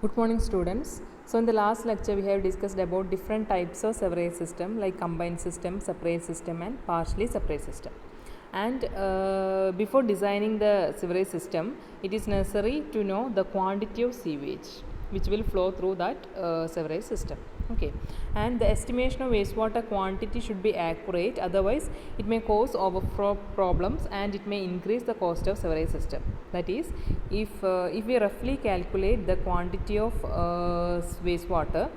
Good morning, students. So in the last lecture we have discussed about different types of sewerage system like combined system, separate system and partially separate system. And before designing the sewerage system, it is necessary to know the quantity of sewage which will flow through that sewerage system. Okay, and the estimation of wastewater quantity should be accurate, otherwise it may cause overflow problems and it may increase the cost of sewerage system. That is, if we roughly calculate the quantity of wastewater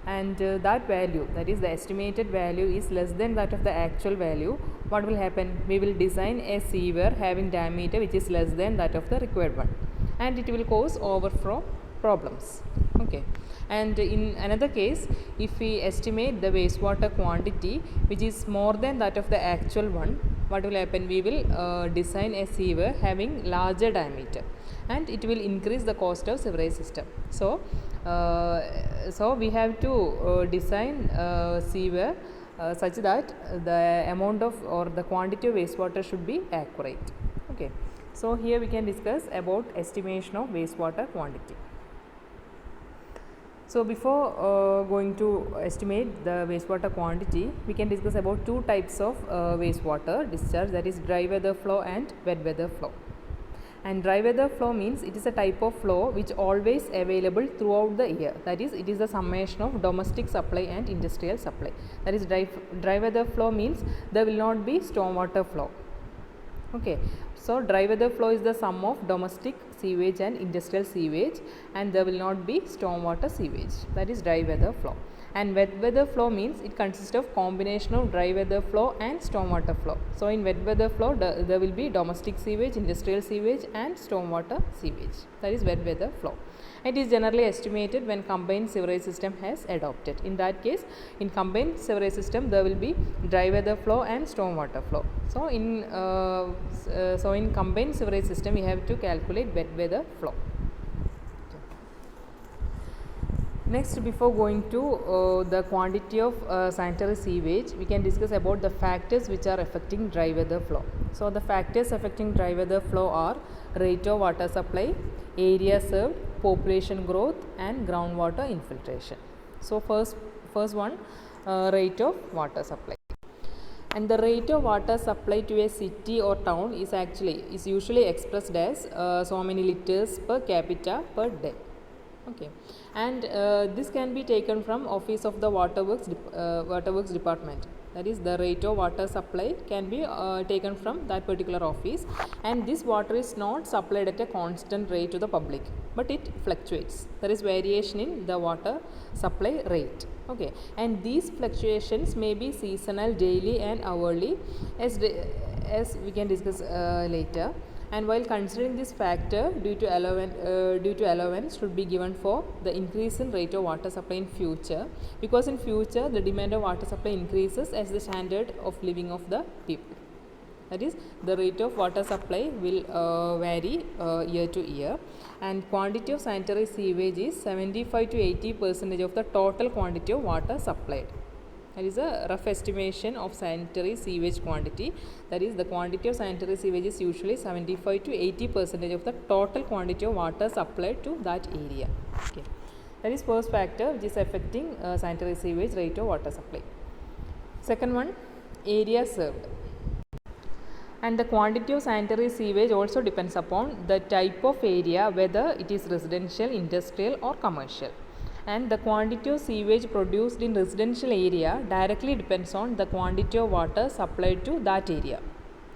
and that value, that is the estimated value, is less than that of the actual value, what will happen? We will design a sewer having diameter which is less than that of the required one, and it will cause overflow problems. Okay, and in another case, if we estimate the wastewater quantity which is more than that of the actual one, what will happen? We will design a sewer having larger diameter, and it will increase the cost of sewerage system. So we have to design sewer such that the amount of or the quantity of wastewater should be accurate. Okay, so here we can discuss about estimation of wastewater quantity. So before going to estimate the wastewater quantity, we can discuss about two types of wastewater discharge, that is dry weather flow and wet weather flow. And dry weather flow means it is a type of flow which always available throughout the year. That is, it is the summation of domestic supply and industrial supply. That is, dry weather flow means there will not be stormwater flow. Okay, so dry weather flow is the sum of domestic sewage and industrial sewage, and there will not be stormwater sewage. That is dry weather flow. And wet weather flow means it consists of combination of dry weather flow and stormwater flow. So in wet weather flow there will be domestic sewage, industrial sewage and stormwater sewage. That is wet weather flow. It is generally estimated when combined sewerage system has adopted. In that case, in combined sewerage system there will be dry weather flow and stormwater flow. So in combined sewerage system we have to calculate wet weather flow. Next, before going to the quantity of sanitary sewage, we can discuss about the factors which are affecting dry weather flow. So the factors affecting dry weather flow are rate of water supply, area served, population growth and groundwater infiltration. So first one, rate of water supply. And the rate of water supply to a city or town is usually expressed as so many liters per capita per day. Okay, and this can be taken from office of the waterworks department. That is, the rate of water supply can be taken from that particular office, and this water is not supplied at a constant rate to the public, but it fluctuates. There is variation in the water supply rate. Okay, and these fluctuations may be seasonal, daily and hourly, as we can discuss later. And while considering this factor, due to allowance should be given for the increase in rate of water supply in future, because in future the demand of water supply increases as the standard of living of the people. That is, the rate of water supply will vary year to year, and quantity of sanitary sewage is 75 to 80% of the total quantity of water supplied. That is a rough estimation of sanitary sewage quantity. That is, the quantity of sanitary sewage is usually 75 to 80% of the total quantity of water supplied to that area. Okay, that is first factor which is affecting sanitary sewage rate of water supply. Second one, area served. And the quantity of sanitary sewage also depends upon the type of area, whether it is residential, industrial or commercial. And the quantity of sewage produced in residential area directly depends on the quantity of water supplied to that area.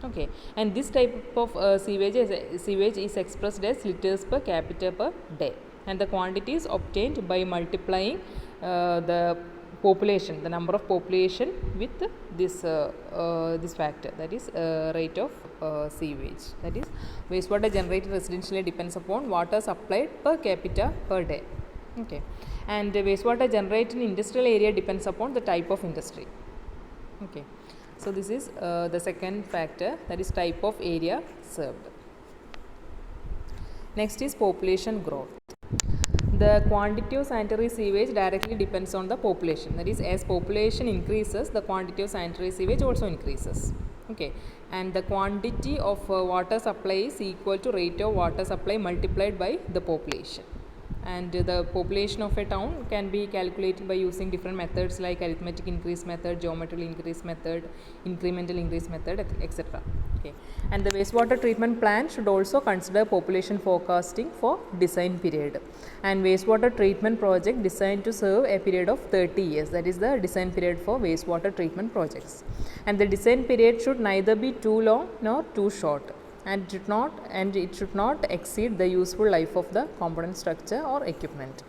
Okay, and this type of sewage is expressed as liters per capita per day, and the quantity is obtained by multiplying the population, the number of population, with this factor, that is rate of sewage. That is, wastewater generated residentially depends upon water supplied per capita per day. Okay, and wastewater generated in industrial area depends upon the type of industry. Okay, so this is the second factor, that is type of area served. Next is population growth. The quantity of sanitary sewage directly depends on the population. That is, as population increases, the quantity of sanitary sewage also increases. Okay, and the quantity of water supply is equal to rate of water supply multiplied by the population. and the population of a town can be calculated by using different methods like arithmetic increase method, geometrical increase method, incremental increase method, etc. Okay. And the wastewater treatment plant should also consider population forecasting for design period, and wastewater treatment project designed to serve a period of 30 years, that is the design period for wastewater treatment projects. And the design period should neither be too long nor too short, and it should not exceed the useful life of the component structure or equipment.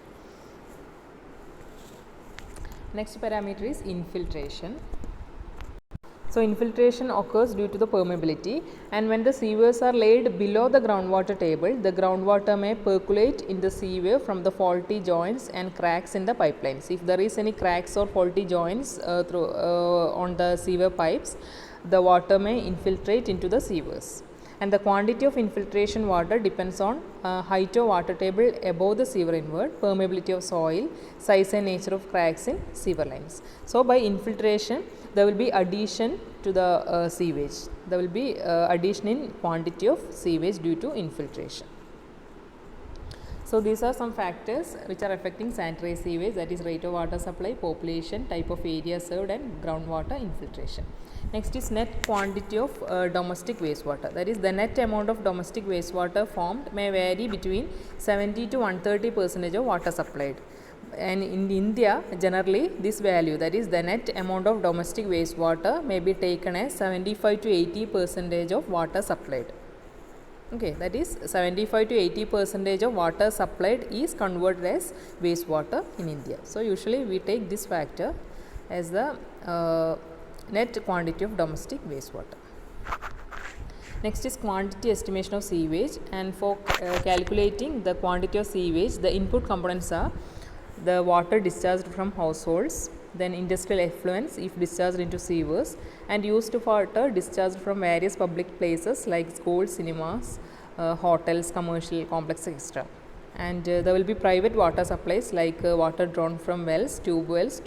Next parameter is infiltration. So, infiltration occurs due to the permeability, and when the sewers are laid below the groundwater table, the groundwater may percolate in the sewer from the faulty joints and cracks in the pipelines. If there is any cracks or faulty joints on the sewer pipes, the water may infiltrate into the sewers. And the quantity of infiltration water depends on height of water table above the sewer inward, permeability of soil, size and nature of cracks in sewer lines. So, by infiltration there will be addition to the sewage. There will be addition in quantity of sewage due to infiltration. So, these are some factors which are affecting sanitary sewage, that is rate of water supply, population, type of area served and groundwater infiltration. Next is net quantity of domestic wastewater, that is the net amount of domestic wastewater formed may vary between 70 to 130% of water supplied. And in India generally this value, that is the net amount of domestic wastewater, may be taken as 75 to 80% of water supplied. Okay, that is 75 to 80% of water supplied is converted as wastewater in India. So, usually we take this factor as the net quantity of domestic wastewater. Next is quantity estimation of sewage, and for calculating the quantity of sewage, the input components are the water discharged from households, then industrial effluents if discharged into sewers, and used water discharged from various public places like schools, cinemas, hotels, commercial complexes, etc. And there will be private water supplies like water drawn from wells, tube wells,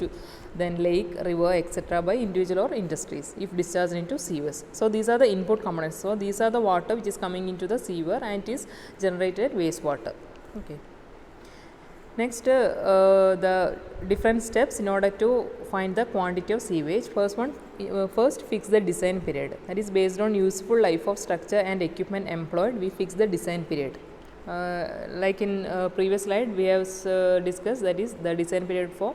then lake, river, etc. by individual or industries if discharged into sewers. So, these are the input components. So, these are the water which is coming into the sewer and it is generated wastewater. Okay. Next, the different steps in order to find the quantity of sewage. First fix the design period, that is based on useful life of structure and equipment employed, we fix the design period. Like in previous slide we have discussed, that is the design period for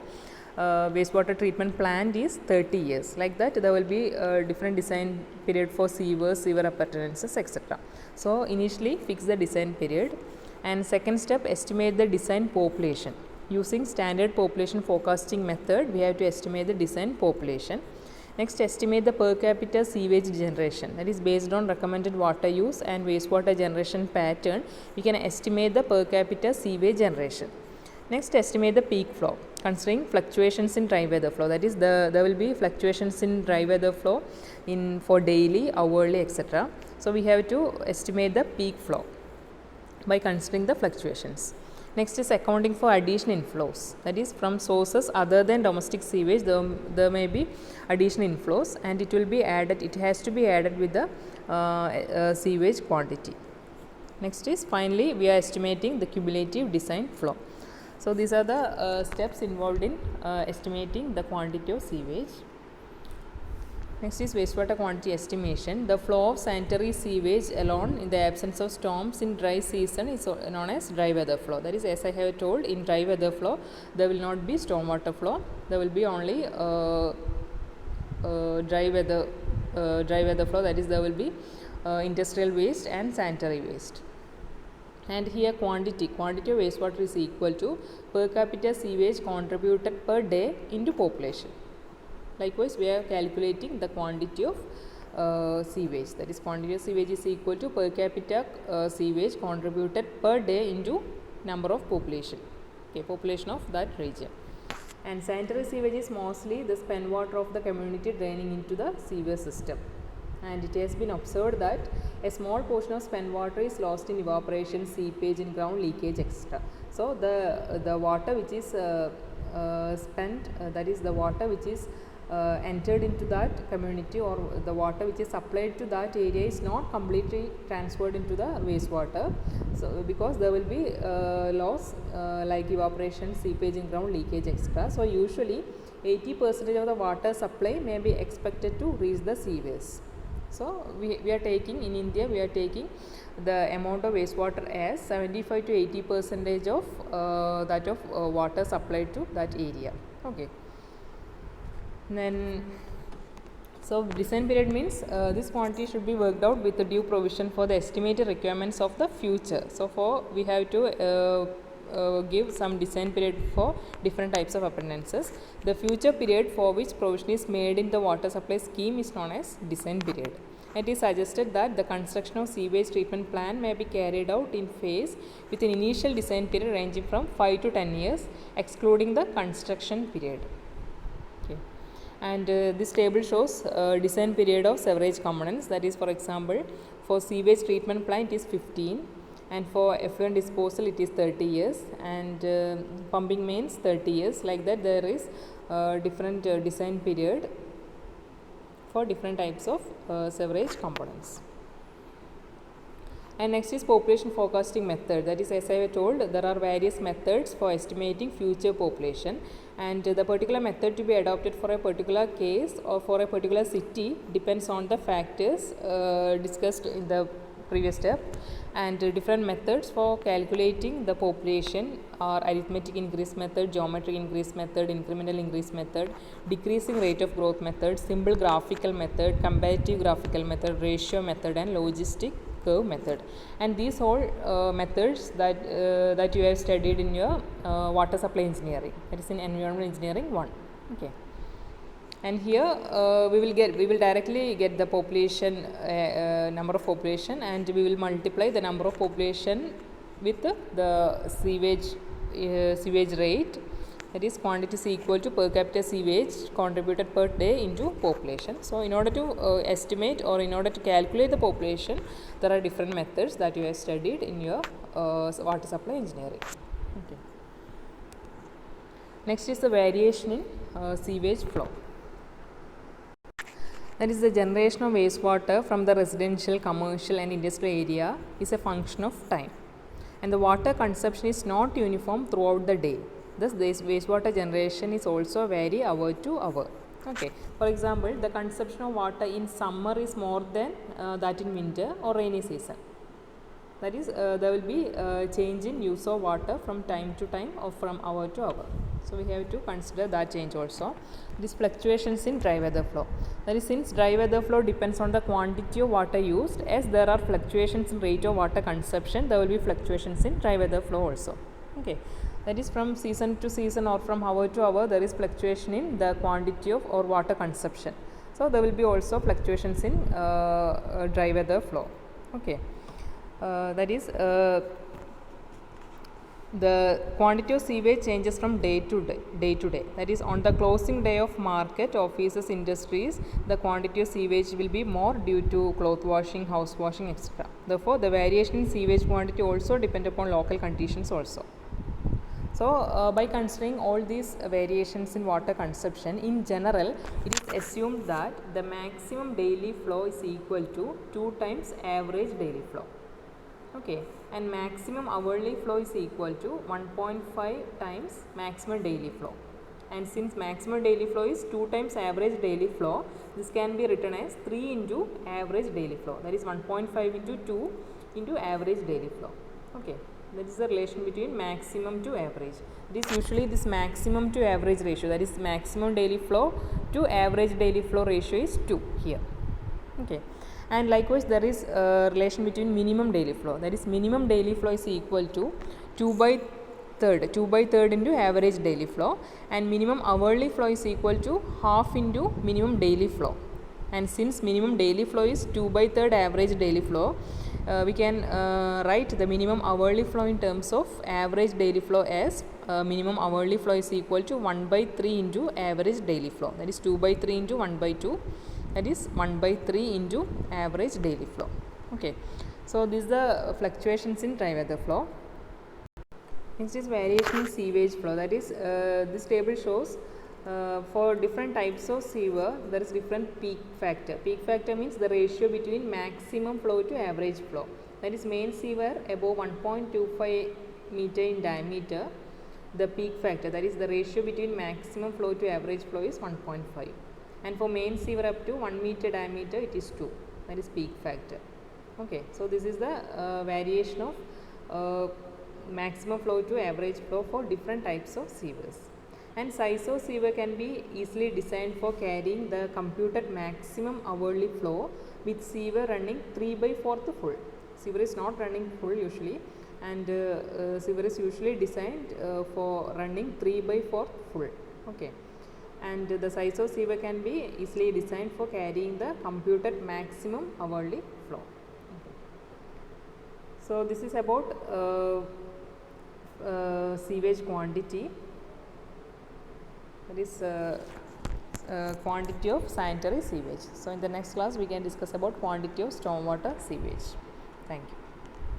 wastewater treatment plant is 30 years. Like that there will be different design period for sewers, sewer appurtenances, etc. So, initially fix the design period. And second step, estimate the design population. Using standard population forecasting method, we have to estimate the design population. Next, estimate the per capita sewage generation, that is based on recommended water use and wastewater generation pattern, we can estimate the per capita sewage generation. Next, estimate the peak flow considering fluctuations in dry weather flow, that is there will be fluctuations in dry weather flow for daily, hourly, etc. So, we have to estimate the peak flow by considering the fluctuations. Next is accounting for additional inflows, that is from sources other than domestic sewage there may be additional inflows and it will be added, it has to be added with the sewage quantity. Next is finally we are estimating the cumulative design flow. So, these are the steps involved in estimating the quantity of sewage. Next is wastewater quantity estimation. The flow of sanitary sewage alone in the absence of storms in dry season is known as dry weather flow. That is, as I have told, in dry weather flow there will not be storm water flow, there will be only dry weather flow, that is there will be industrial waste and sanitary waste. And here quantity of wastewater is equal to per capita sewage contributed per day into population. Likewise, we are calculating the quantity of sewage, that is quantity of sewage is equal to per capita sewage contributed per day into number of population, okay, population of that region. And sanitary sewage is mostly the spent water of the community draining into the sewer system. And it has been observed that a small portion of spent water is lost in evaporation, seepage in ground, leakage, etc. So, the water which is spent, that is the water which is entered into that community, or the water which is supplied to that area is not completely transferred into the wastewater. So because there will be loss like evaporation, seepage in ground, leakage, etc. So usually 80% of the water supply may be expected to reach the seaways. So we are taking, in India we are taking the amount of wastewater as 75 to 80% of that of water supplied to that area. Okay. Then so design period means this quantity should be worked out with the due provision for the estimated requirements of the future. So for we have to give some design period for different types of appurtenances. The future period for which provision is made in the water supply scheme is known as design period. It is suggested that the construction of sewage treatment plant may be carried out in phase with an initial design period ranging from 5 to 10 years, excluding the construction period. Okay. And this table shows design period of sewerage components. That is, for example, for sewage treatment plant it is 15, and for effluent disposal it is 30 years, and pumping mains 30 years. Like that, there is different design period for different types of sewerage components. And next is population forecasting method. That is, as I have told, there are various methods for estimating future population, and the particular method to be adopted for a particular case or for a particular city depends on the factors discussed in the previous step. And different methods for calculating the population are arithmetic increase method, geometric increase method, incremental increase method, decreasing rate of growth method, simple graphical method, comparative graphical method, ratio method, and logistic curve method. And these all methods that you have studied in your water supply engineering, that is in environmental engineering 1. Okay. And here we will directly get the population number of population, and we will multiply the number of population with the sewage rate. That is, quantity is equal to per capita sewage contributed per day into population. So in order to estimate, or in order to calculate the population, there are different methods that you have studied in your water supply engineering. Okay. Next is the variation in sewage flow. That is, the generation of wastewater from the residential, commercial and industrial area is a function of time, and the water consumption is not uniform throughout the day. Thus, this wastewater generation is also vary hour to hour. Okay. For example, the consumption of water in summer is more than that in winter or rainy season. That is, there will be change in use of water from time to time or from hour to hour. So we have to consider that change also. These fluctuations in dry weather flow. That is, since dry weather flow depends on the quantity of water used, as there are fluctuations in rate of water consumption, there will be fluctuations in dry weather flow also. Okay. That is, from season to season or from hour to hour, there is fluctuation in the quantity of or water consumption. So there will be also fluctuations in dry weather flow. Okay. That is, the quantity of sewage changes from day to day. That is, on the closing day of market, offices, industries, the quantity of sewage will be more due to cloth washing, house washing, etc. Therefore, the variation in sewage quantity also depend upon local conditions also. So by considering all these variations in water consumption, in general it is assumed that the maximum daily flow is equal to 2 times average daily flow. Okay. And maximum hourly flow is equal to 1.5 times maximum daily flow. And since maximum daily flow is 2 times average daily flow, this can be written as 3 into average daily flow. That is 1.5 into 2 into average daily flow. Okay. That is the relation between maximum to average. It is usually this maximum to average ratio, that is maximum daily flow to average daily flow ratio is 2 here. Okay. And likewise, there is a relation between minimum daily flow. That is, minimum daily flow is equal to 2 by third into average daily flow, and minimum hourly flow is equal to half into minimum daily flow. And since minimum daily flow is 2 by third average daily flow, we can write the minimum hourly flow in terms of average daily flow as minimum hourly flow is equal to 1 by 3 into average daily flow. That is 2 by 3 into 1 by 2. That is 1 by 3 into average daily flow. Okay. So this is the fluctuations in dry weather flow. Next is variation in sewage flow. That is, this table shows For different types of sewer, there is different peak factor. Peak factor means the ratio between maximum flow to average flow. That is, main sewer above 1.25 meter in diameter, the peak factor, that is the ratio between maximum flow to average flow, is 1.5. And for main sewer up to 1 meter diameter, it is 2. That is peak factor. Okay, so this is the variation of maximum flow to average flow for different types of sewers. And size of sewer can be easily designed for carrying the computed maximum hourly flow with sewer running 3/4 full. Sewer is not running full usually, and sewer is usually designed for running 3/4 full. Okay, and the size of sewer can be easily designed for carrying the computed maximum hourly flow. Okay. So this is about sewage quantity. That is quantity of sanitary sewage. So in the next class we can discuss about quantity of stormwater sewage. Thank you.